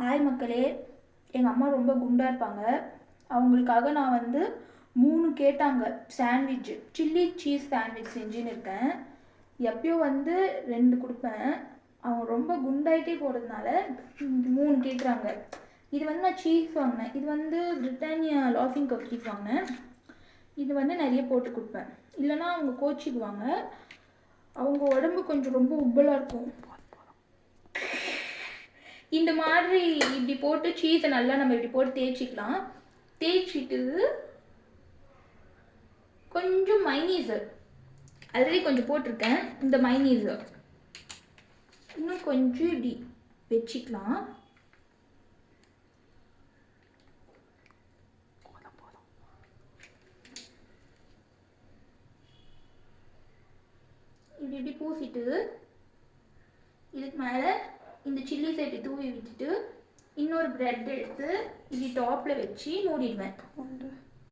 Hi மக்களே, எங்கள் அம்மா ரொம்ப குண்டாக இருப்பாங்க. அவங்களுக்காக நான் வந்து 3 கேட்டாங்க சாண்ட்விட்சு, சில்லி சீஸ் சாண்ட்விச் செஞ்சுன்னு இருக்கேன். எப்பயும் வந்து 2 கொடுப்பேன். அவங்க ரொம்ப குண்டாயிட்டே போகிறதுனால 3 கேட்குறாங்க. இது வந்து நான் சீஸ் வாங்கினேன். இது வந்து பிரிட்டானியா லாஃபிங் கப் சீஸ் வாங்கினேன். இது வந்து நிறைய போட்டு கொடுப்பேன், இல்லைனா அவங்க கோச்சிக்குவாங்க. அவங்க உடம்பு கொஞ்சம் ரொம்ப உப்பலாக இருக்கும். இந்த மாதிரி இப்படி போட்டு சீஸை நல்லா நம்ம இப்படி போட்டு தேய்ச்சிக்கலாம். தேய்ச்சிட்டு கொஞ்சம் மைனீஸு ஆல்ரெடி கொஞ்சம் போட்டிருக்கேன். இந்த மைனீஸு இன்னும் கொஞ்சம் இப்படி வச்சுக்கலாம். இப்படி இப்படி பூசிட்டு இதுக்கு மேலே இந்த சில்லி சைட்டு தூவி விட்டுட்டு இன்னொரு ப்ரெட் எடுத்து இப்படி டாப்பில் வச்சு மூடிடுவேன்.